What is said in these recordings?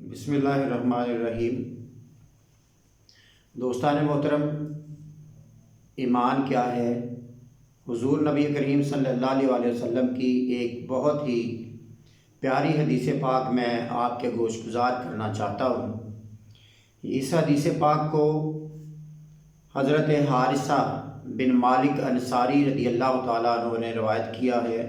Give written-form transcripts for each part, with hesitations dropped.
بسم اللہ الرحمن الرحیم۔ دوستان محترم، ایمان کیا ہے؟ حضور نبی کریم صلی اللہ علیہ وسلم کی ایک بہت ہی پیاری حدیث پاک میں آپ کے گوش گزار کرنا چاہتا ہوں۔ اس حدیث پاک کو حضرت حارثہ بن مالک انصاری رضی اللہ تعالیٰ عنہ نے روایت کیا ہے،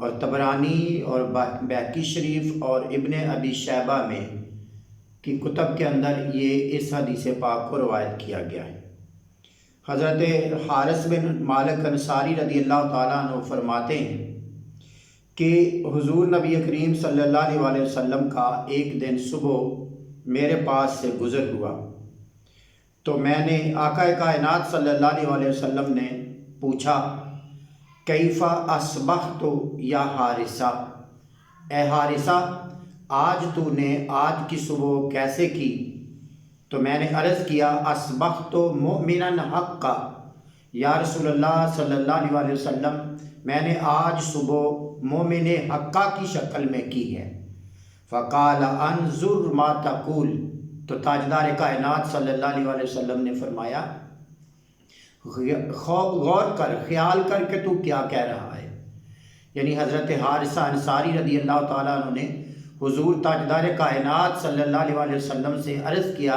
اور طبرانی اور بیہقی شریف اور ابن ابی شیبہ میں کی کتب کے اندر یہ اس حدیث پاک کو روایت کیا گیا ہے۔ حضرت حارث بن مالک انصاری رضی اللہ تعالیٰ عنہ فرماتے ہیں کہ حضور نبی کریم صلی اللہ علیہ وسلم کا ایک دن صبح میرے پاس سے گزر ہوا، تو میں نے آقا کائنات صلی اللہ علیہ وسلم نے پوچھا، کیفا اصبحت یا حارثہ، اے حارثہ آج تو نے آج کی صبح کیسے کی؟ تو میں نے عرض کیا، اصبحت مؤمنا حقا، یا رسول اللہ صلی اللہ علیہ وسلم میں نے آج صبح مومن حقا کی شکل میں کی ہے۔ فقال انظر ما تقول، تو تاجدار کائنات صلی اللہ علیہ وسلم نے فرمایا، غور کر، خیال کر کہ تو کیا کہہ رہا ہے۔ یعنی حضرت حارثہ انصاری رضی اللہ تعالیٰ عنہ نے حضور تاجدار کائنات صلی اللہ علیہ وسلم سے عرض کیا،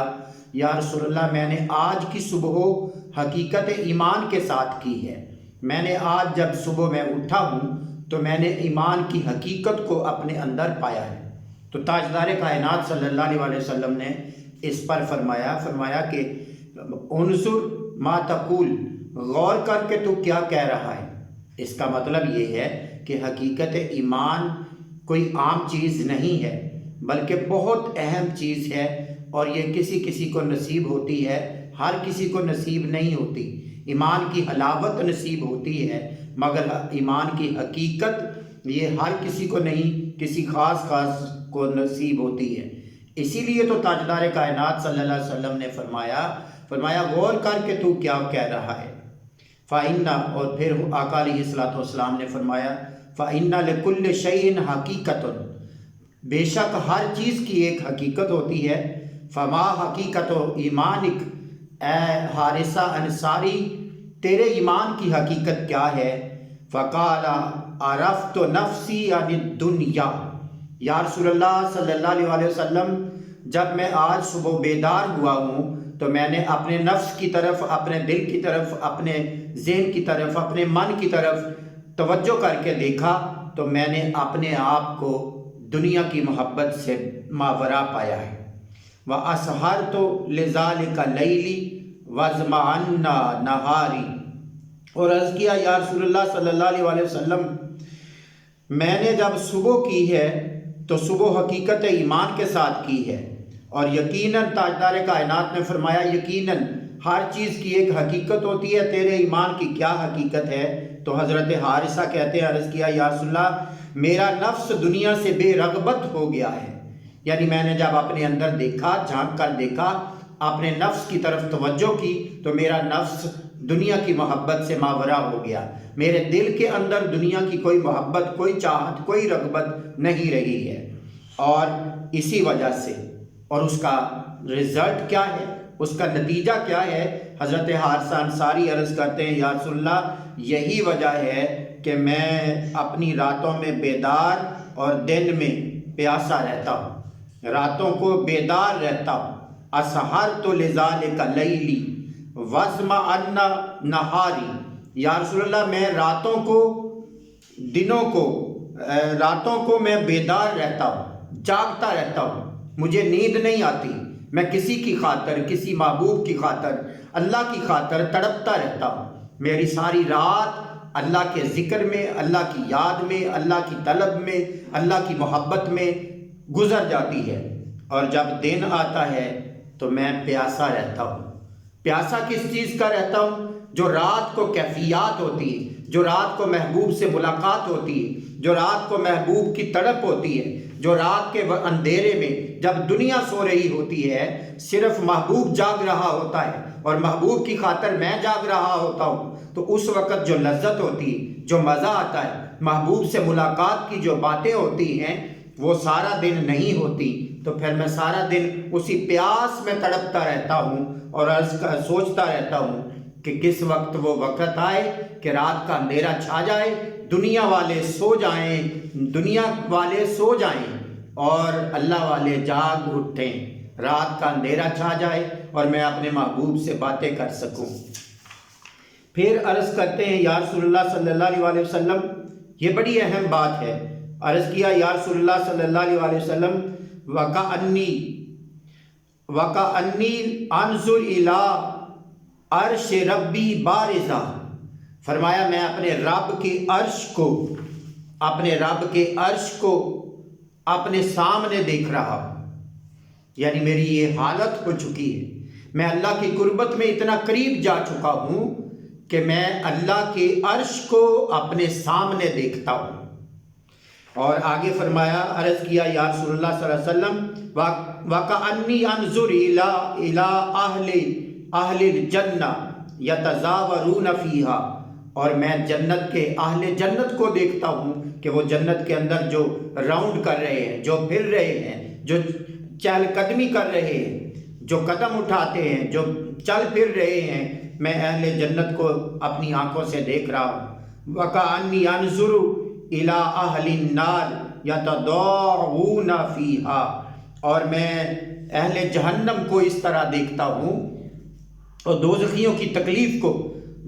یا رسول اللہ میں نے آج کی صبح حقیقت ایمان کے ساتھ کی ہے۔ میں نے آج جب صبح میں اٹھا ہوں تو میں نے ایمان کی حقیقت کو اپنے اندر پایا ہے۔ تو تاجدار کائنات صلی اللہ علیہ وسلم نے اس پر فرمایا کہ انظر ما تقول، غور کر کے تو کیا کہہ رہا ہے۔ اس کا مطلب یہ ہے کہ حقیقت ایمان کوئی عام چیز نہیں ہے، بلکہ بہت اہم چیز ہے، اور یہ کسی کسی کو نصیب ہوتی ہے، ہر کسی کو نصیب نہیں ہوتی۔ ایمان کی حلاوت نصیب ہوتی ہے، مگر ایمان کی حقیقت یہ ہر کسی کو نہیں، کسی خاص کو نصیب ہوتی ہے۔ اسی لیے تو تاجدار کائنات صلی اللہ علیہ وسلم نے فرمایا غور کر کے تو کیا کہہ رہا ہے۔ فَإِنَّ، اور پھر آقا علیہ السلام نے فرمایا، فَإِنَّ لِكُلِّ شَيْءٍ حَقِیقَةٌ، بے شک ہر چیز کی ایک حقیقت ہوتی ہے۔ فَمَا حَقِیقَةُ ایمانک، اے حارثہ انصاری تیرے ایمان کی حقیقت کیا ہے؟ فَقَالَ عَرَفْتُ نَفْسِي عَنِ الدُّنْيَا، یا رسول اللہ صلی اللہ علیہ وسلم جب میں آج صبح بیدار ہوا ہوں تو میں نے اپنے نفس کی طرف، اپنے دل کی طرف، اپنے ذہن کی طرف، اپنے من کی طرف توجہ کر کے دیکھا تو میں نے اپنے آپ کو دنیا کی محبت سے ماورا پایا ہے۔ وَأَسْهَرْتُ لِذَلِكَ لَيْلِي وَازْمَعَنَّ نَهَارِي، اور عرض کیا، یا رسول اللہ صلی اللہ علیہ وسلم میں نے جب صبح کی ہے تو صبح حقیقت ایمان کے ساتھ کی ہے، اور یقیناً تاجدار کائنات نے فرمایا، یقیناً ہر چیز کی ایک حقیقت ہوتی ہے، تیرے ایمان کی کیا حقیقت ہے؟ تو حضرت حارثہ کہتے ہیں، عرض کیا، یا رسول اللہ میرا نفس دنیا سے بے رغبت ہو گیا ہے۔ یعنی میں نے جب اپنے اندر دیکھا، جھانک کر دیکھا، اپنے نفس کی طرف توجہ کی تو میرا نفس دنیا کی محبت سے ماورا ہو گیا۔ میرے دل کے اندر دنیا کی کوئی محبت، کوئی چاہت، کوئی رغبت نہیں رہی ہے، اور اسی وجہ سے، اور اس کا رزلٹ کیا ہے، اس کا نتیجہ کیا ہے؟ حضرت حارثہ انصاری عرض کرتے ہیں، یا رسول اللہ یہی وجہ ہے کہ میں اپنی راتوں میں بیدار اور دن میں پیاسا رہتا ہوں، راتوں کو بیدار رہتا ہوں۔ اسحرت لذالک لیلی وازمعن نہاری، یا رسول اللہ میں راتوں کو میں بیدار رہتا ہوں، جاگتا رہتا ہوں، مجھے نیند نہیں آتی، میں کسی کی خاطر، کسی محبوب کی خاطر، اللہ کی خاطر تڑپتا رہتا ہوں۔ میری ساری رات اللہ کے ذکر میں، اللہ کی یاد میں، اللہ کی طلب میں، اللہ کی محبت میں گزر جاتی ہے، اور جب دن آتا ہے تو میں پیاسا رہتا ہوں۔ پیاسا کس چیز کا رہتا ہوں؟ جو رات کو کیفیات ہوتی ہے، جو رات کو محبوب سے ملاقات ہوتی ہے، جو رات کو محبوب کی تڑپ ہوتی ہے، جو رات کے اندھیرے میں جب دنیا سو رہی ہوتی ہے، صرف محبوب جاگ رہا ہوتا ہے اور محبوب کی خاطر میں جاگ رہا ہوتا ہوں، تو اس وقت جو لذت ہوتی ہے، جو مزہ آتا ہے، محبوب سے ملاقات کی جو باتیں ہوتی ہیں، وہ سارا دن نہیں ہوتی تو پھر میں سارا دن اسی پیاس میں تڑپتا رہتا ہوں اور سوچتا رہتا ہوں کہ کس وقت وہ وقت آئے کہ رات کا اندھیرا چھا جائے، دنیا والے سو جائیں اور اللہ والے جاگ اٹھیں، رات کا اندھیرا چھا جائے اور میں اپنے محبوب سے باتیں کر سکوں۔ پھر عرض کرتے ہیں یا رسول اللہ صلی اللہ علیہ وسلم، یہ بڑی اہم بات ہے۔ عرض کیا یا رسول اللہ صلی اللہ علیہ وسلم وَكَأَنِّي أَنظُرُ إِلَىٰ عَرْشِ رَبِّي بَارِزًا، فرمایا میں اپنے رب کے عرش کو اپنے سامنے دیکھ رہا ہوں، یعنی میری یہ حالت ہو چکی ہے، میں اللہ کی قربت میں اتنا قریب جا چکا ہوں کہ میں اللہ کے عرش کو اپنے سامنے دیکھتا ہوں۔ اور آگے فرمایا، عرض کیا یا رسول اللہ صلی اللہ علیہ وسلم وَكَأَنِّي أَنظُرُ إِلَىٰ أَهْلِ الْجَنَّةِ يَتَزَاوَرُونَ فِيهَا، اور میں جنت کے اہل جنت کو دیکھتا ہوں کہ وہ جنت کے اندر جو راؤنڈ کر رہے ہیں، جو پھر رہے ہیں، جو چہل قدمی کر رہے ہیں، جو قدم اٹھاتے ہیں، جو چل پھر رہے ہیں، میں اہل جنت کو اپنی آنکھوں سے دیکھ رہا ہوں۔ وَكَأَنِّي أَنظُرُ إِلَىٰ أَهْلِ النَّارِ يَتَضَاعُونَ فِيهَا، اور میں اہل جہنم کو اس طرح دیکھتا ہوں، اور دوزخیوں کی تکلیف کو،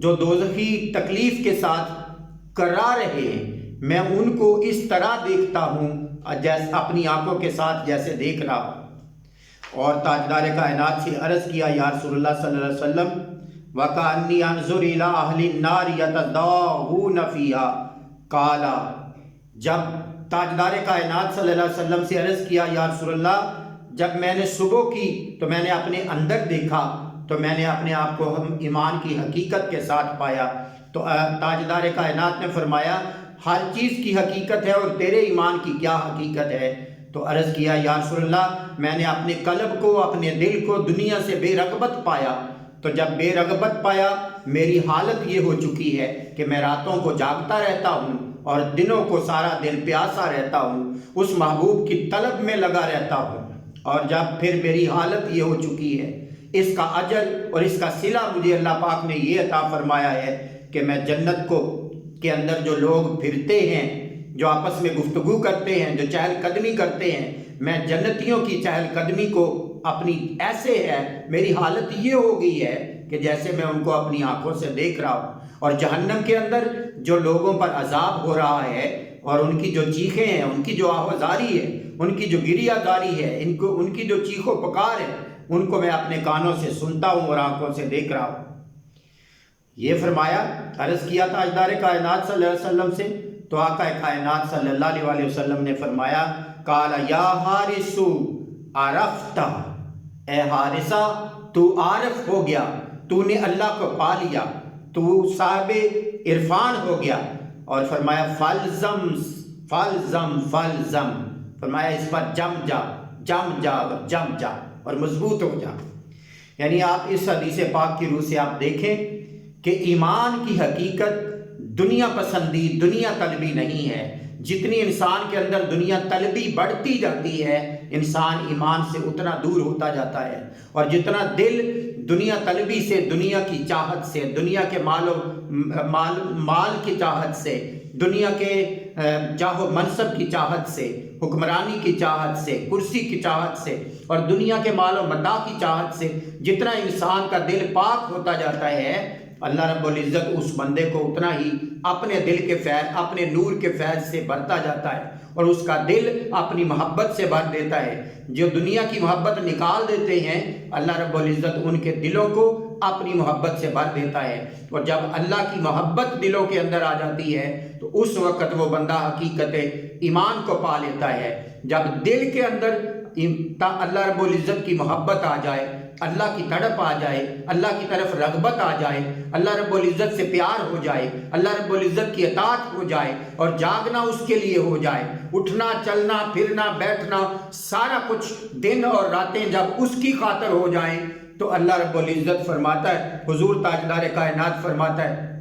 جو دوزخی تکلیف کے ساتھ کرا رہے ہیں، میں ان کو اس طرح دیکھتا ہوں جیسے اپنی آنکھوں کے ساتھ جیسے دیکھ رہا ہوں۔ اور تاجدار کائنات سے عرض کیا یا رسول اللہ صلی اللہ علیہ وسلم وَكَأَنِّي أَنظُرُ إِلَىٰ أَهْلِ النَّارِ يَتَضَاعُونَ فِيهَا، قَالَ، جب تاجدار کائنات صلی اللہ علیہ وسلم سے عرض کیا یا رسول اللہ، جب میں نے صبح کی تو میں نے اپنے اندر دیکھا تو میں نے اپنے آپ کو ہم ایمان کی حقیقت کے ساتھ پایا، تو تاجدار کائنات نے فرمایا ہر چیز کی حقیقت ہے اور تیرے ایمان کی کیا حقیقت ہے؟ تو عرض کیا یا رسول اللہ، میں نے اپنے قلب کو، اپنے دل کو دنیا سے بے رغبت پایا، تو جب بے رغبت پایا میری حالت یہ ہو چکی ہے کہ میں راتوں کو جاگتا رہتا ہوں اور دنوں کو سارا دن پیاسا رہتا ہوں، اس محبوب کی طلب میں لگا رہتا ہوں، اور جب پھر میری حالت یہ ہو چکی ہے، اس کا اجر اور اس کا صلہ مجھے اللہ پاک نے یہ عطا فرمایا ہے کہ میں جنت کے اندر جو لوگ پھرتے ہیں، جو آپس میں گفتگو کرتے ہیں، جو چہل قدمی کرتے ہیں، میں جنتیوں کی چہل قدمی کو اپنی ایسے ہے، میری حالت یہ ہو گئی ہے کہ جیسے میں ان کو اپنی آنکھوں سے دیکھ رہا ہوں۔ اور جہنم کے اندر جو لوگوں پر عذاب ہو رہا ہے اور ان کی جو چیخیں ہیں، ان کی جو آوازاری ہے، ان کی جو گریہ داری ہے، ان کی جو چیخ و پکار ہے، ان کو میں اپنے کانوں سے سنتا ہوں اور آنکھوں سے دیکھ رہا ہوں۔ یہ فرمایا، عرض کیا تاجدار کائنات صلی اللہ علیہ وسلم سے، تو آقا کائنات صلی اللہ علیہ وسلم نے فرمایا، قال یا حارث عرفت، اے حارثہ تو عارف ہو گیا، تو نے اللہ کو پا لیا، تو صاحب عرفان ہو گیا۔ اور فرمایا فالزم فالزم فالزم، فرمایا اس پر جم جا اور مضبوط ہو جا۔ یعنی آپ اس حدیث پاک کی روح سے آپ دیکھیں کہ ایمان کی حقیقت دنیا پسندی، دنیا طلبی نہیں ہے۔ جتنی انسان کے اندر دنیا طلبی بڑھتی جاتی ہے، انسان ایمان سے اتنا دور ہوتا جاتا ہے، اور جتنا دل دنیا طلبی سے، دنیا کی چاہت سے، دنیا کے مال کی چاہت سے، دنیا کے جاہ و منصب کی چاہت سے، حکمرانی کی چاہت سے، کرسی کی چاہت سے، اور دنیا کے مال و متاع کی چاہت سے جتنا انسان کا دل پاک ہوتا جاتا ہے، اللہ رب العزت اس بندے کو اتنا ہی اپنے دل کے فیض، اپنے نور کے فیض سے بھرتا جاتا ہے، اور اس کا دل اپنی محبت سے بھر دیتا ہے۔ جو دنیا کی محبت نکال دیتے ہیں، اللہ رب العزت ان کے دلوں کو اپنی محبت سے بھر دیتا ہے، اور جب اللہ کی محبت دلوں کے اندر آ جاتی ہے تو اس وقت وہ بندہ حقیقت ایمان کو پا لیتا ہے۔ جب دل کے اندر اللہ رب العزت کی محبت آ جائے، اللہ کی تڑپ آ جائے، اللہ کی طرف رغبت آ جائے، اللہ رب العزت سے پیار ہو جائے، اللہ رب العزت کی اطاعت ہو جائے، اور جاگنا اس کے لیے ہو جائے، اٹھنا، چلنا، پھرنا، بیٹھنا، سارا کچھ دن اور راتیں جب اس کی خاطر ہو جائیں، تو اللہ رب العزت فرماتا ہے، حضور تاجدار کائنات فرماتا ہے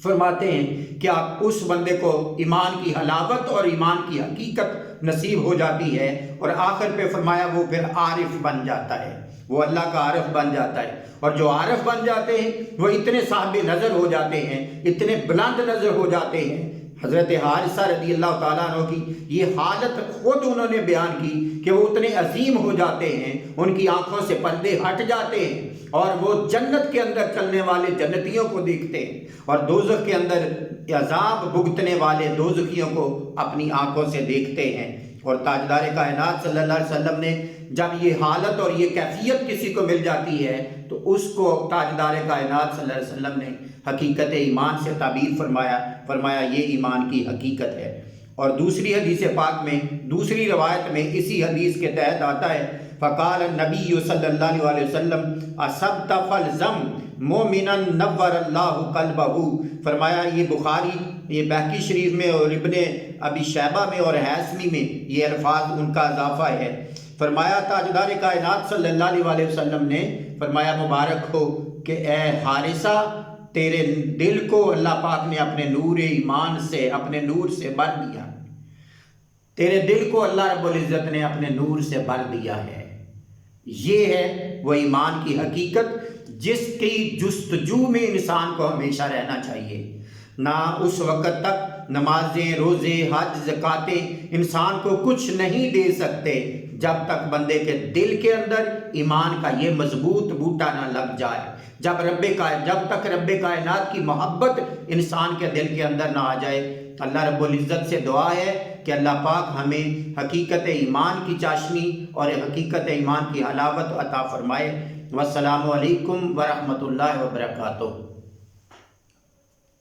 فرماتے ہیں کہ آپ اس بندے کو ایمان کی حلاوت اور ایمان کی حقیقت نصیب ہو جاتی ہے، اور آخر پہ فرمایا وہ پھر عارف بن جاتا ہے، وہ اللہ کا عارف بن جاتا ہے، اور جو عارف بن جاتے ہیں وہ اتنے صاحب نظر ہو جاتے ہیں، اتنے بلند نظر ہو جاتے ہیں۔ حضرت حارثہ رضی اللہ تعالیٰ عنہ کی یہ حالت خود انہوں نے بیان کی کہ وہ اتنے عظیم ہو جاتے ہیں، ان کی آنکھوں سے پردے ہٹ جاتے ہیں، اور وہ جنت کے اندر چلنے والے جنتیوں کو دیکھتے ہیں، اور دوزخ کے اندر عذاب بھگتنے والے دوزخیوں کو اپنی آنکھوں سے دیکھتے ہیں۔ اور تاجدار کائنات صلی اللہ علیہ وسلم نے جب یہ حالت اور یہ کیفیت کسی کو مل جاتی ہے تو اس کو تاجدار کائنات صلی اللہ علیہ وسلم نے حقیقت ایمان سے تعبیر فرمایا یہ ایمان کی حقیقت ہے۔ اور دوسری حدیث پاک میں، دوسری روایت میں اسی حدیث کے تحت آتا ہے، فقال النبی صلی اللہ علیہ وسلم اصبت فالزم مومنا نور اللہ قلبہ، فرمایا یہ بخاری، یہ بہقی شریف میں اور ابن ابی شیبہ میں اور حیثمی میں یہ الفاظ ان کا اضافہ ہے۔ فرمایا تاجدار کائنات صلی اللہ علیہ وسلم نے فرمایا مبارک ہو کہ اے حارثہ، تیرے دل کو اللہ پاک نے اپنے نور ایمان سے، اپنے نور سے بھر دیا، تیرے دل کو اللہ رب العزت نے اپنے نور سے بھر دیا ہے۔ یہ ہے وہ ایمان کی حقیقت جس کی جستجو میں انسان کو ہمیشہ رہنا چاہیے۔ نہ اس وقت تک نمازیں، روزے، حج، زکاتیں انسان کو کچھ نہیں دے سکتے جب تک بندے کے دل کے اندر ایمان کا یہ مضبوط بوٹا نہ لگ جائے، جب تک رب کائنات کی محبت انسان کے دل کے اندر نہ آ جائے۔ اللہ رب العزت سے دعا ہے کہ اللہ پاک ہمیں حقیقت ایمان کی چاشنی اور حقیقت ایمان کی حلاوت عطا فرمائے۔ والسلام علیکم ورحمۃ اللہ وبرکاتہ۔